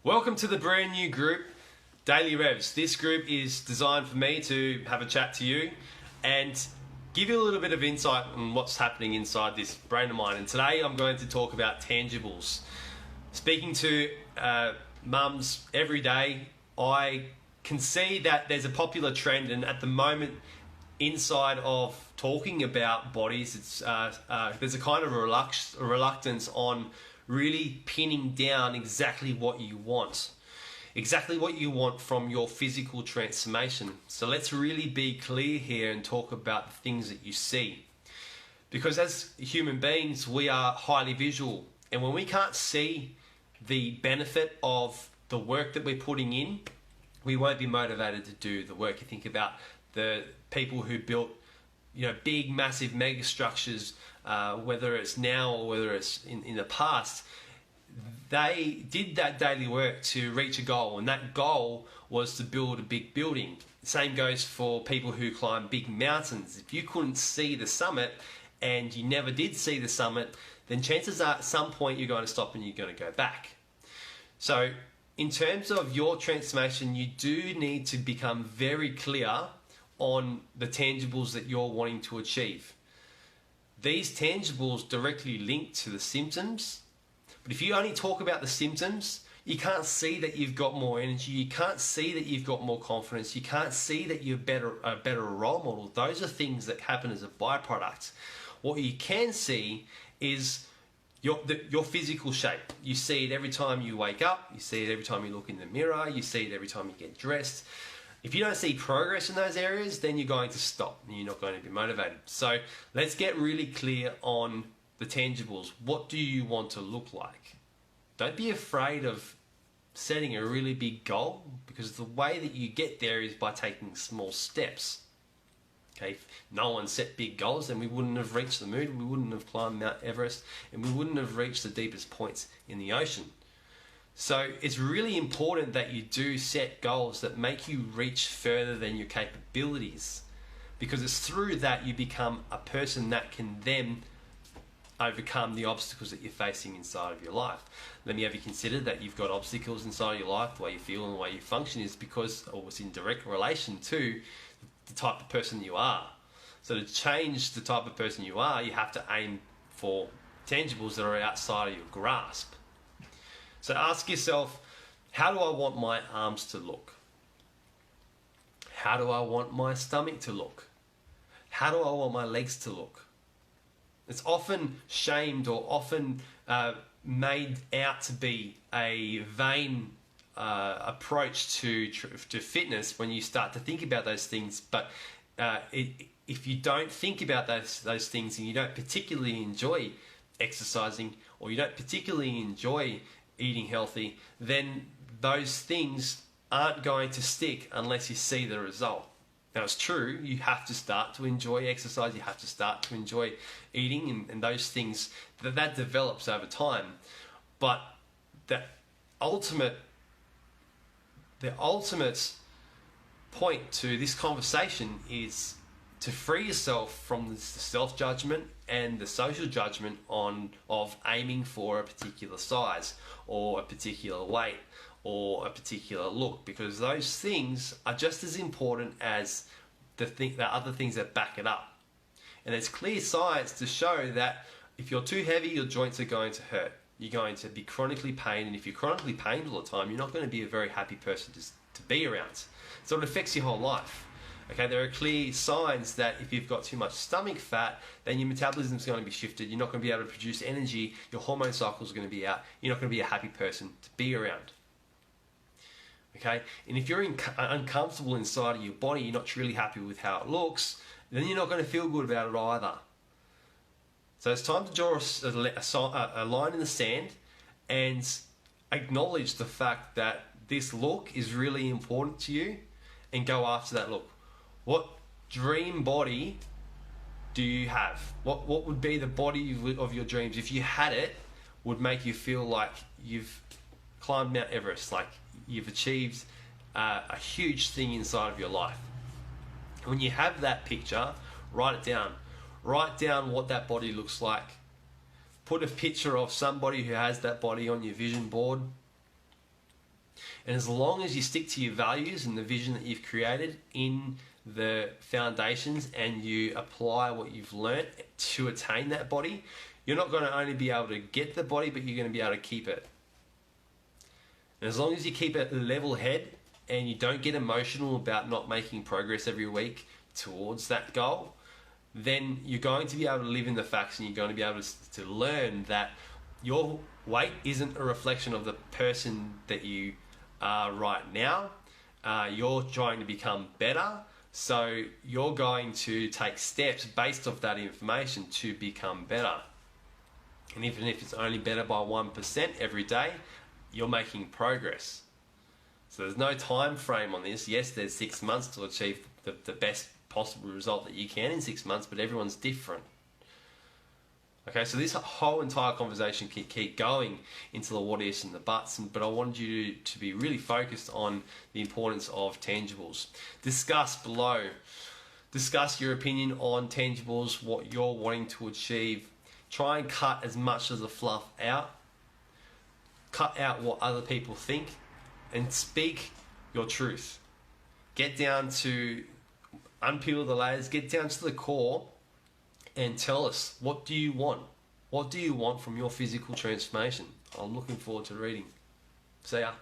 Welcome to the brand new group, Daily Revs. This group is designed for me to have a chat to you and give you a little bit of insight on what's happening inside this brain of mine. And today I'm going to talk about tangibles. Speaking to mums every day, I can see that there's a popular trend, and at the moment, inside of talking about bodies, it's there's a kind of reluctance on really pinning down exactly what you want from your physical transformation. So let's really be clear here and talk about the things that you see. Because as human beings, we are highly visual. And when we can't see the benefit of the work that we're putting in, we won't be motivated to do the work. You think about the people who built big, massive mega structures, whether it's now or whether it's in the past, they did that daily work to reach a goal, and that goal was to build a big building. Same goes for people who climb big mountains. If you couldn't see the summit and you never did see the summit, then chances are at some point you're going to stop and you're going to go back. So in terms of your transformation, you do need to become very clear on the tangibles that you're wanting to achieve. These tangibles directly link to the symptoms, but if you only talk about the symptoms, you can't see that you've got more energy, you can't see that you've got more confidence, you can't see that you're a better role model. Those are things that happen as a byproduct. What you can see is your physical shape. You see it every time you wake up, you see it every time you look in the mirror, you see it every time you get dressed. If you don't see progress in those areas, then you're going to stop and you're not going to be motivated. So let's get really clear on the tangibles. What do you want to look like? Don't be afraid of setting a really big goal, because the way that you get there is by taking small steps. Okay, if no one set big goals, then we wouldn't have reached the moon, we wouldn't have climbed Mount Everest, and we wouldn't have reached the deepest points in the ocean. So it's really important that you do set goals that make you reach further than your capabilities, because it's through that you become a person that can then overcome the obstacles that you're facing inside of your life. Let me have you consider that you've got obstacles inside of your life. The way you feel and the way you function is because, or it's in direct relation to the type of person you are. So to change the type of person you are, you have to aim for tangibles that are outside of your grasp. So ask yourself, how do I want my arms to look? How do I want my stomach to look? How do I want my legs to look? It's often shamed or often made out to be a vain approach to fitness when you start to think about those things. But if you don't think about those things and you don't particularly enjoy exercising, or you don't particularly enjoy eating healthy, then those things aren't going to stick unless you see the result. Now, it's true, you have to start to enjoy exercise, you have to start to enjoy eating and those things, that develops over time. But the ultimate point to this conversation is to free yourself from the self-judgment and the social judgment of aiming for a particular size or a particular weight or a particular look, because those things are just as important as the other things that back it up. And there's clear science to show that if you're too heavy, your joints are going to hurt. You're going to be chronically pained, and if you're chronically pained all the time, you're not going to be a very happy person to be around. So it affects your whole life. Okay, there are clear signs that if you've got too much stomach fat, then your metabolism is going to be shifted. You're not going to be able to produce energy. Your hormone cycle is going to be out. You're not going to be a happy person to be around. Okay, and if you're uncomfortable inside of your body, you're not really happy with how it looks, then you're not going to feel good about it either. So it's time to draw a line in the sand and acknowledge the fact that this look is really important to you and go after that look. What dream body do you have? What would be the body of your dreams? If you had it, would make you feel like you've climbed Mount Everest, like you've achieved a huge thing inside of your life. When you have that picture, write it down. Write down what that body looks like. Put a picture of somebody who has that body on your vision board. And as long as you stick to your values and the vision that you've created in the foundations and you apply what you've learnt to attain that body, you're not going to only be able to get the body, but you're going to be able to keep it. And as long as you keep a level head and you don't get emotional about not making progress every week towards that goal, then you're going to be able to live in the facts, and you're going to be able to learn that your weight isn't a reflection of the person that you are right now. You're trying to become better, so you're going to take steps based off that information to become better. And even if it's only better by 1% every day, you're making progress. So there's no time frame on this. Yes, there's 6 months to achieve the best possible result that you can in 6 months, but everyone's different. Okay, so this whole entire conversation can keep going into the what ifs and the buts, but I wanted you to be really focused on the importance of tangibles. Discuss below. Discuss your opinion on tangibles, what you're wanting to achieve. Try and cut as much of the fluff out. Cut out what other people think and speak your truth. Get down to, unpeel the layers, get down to the core and tell us, what do you want? What do you want from your physical transformation? I'm looking forward to reading. See ya.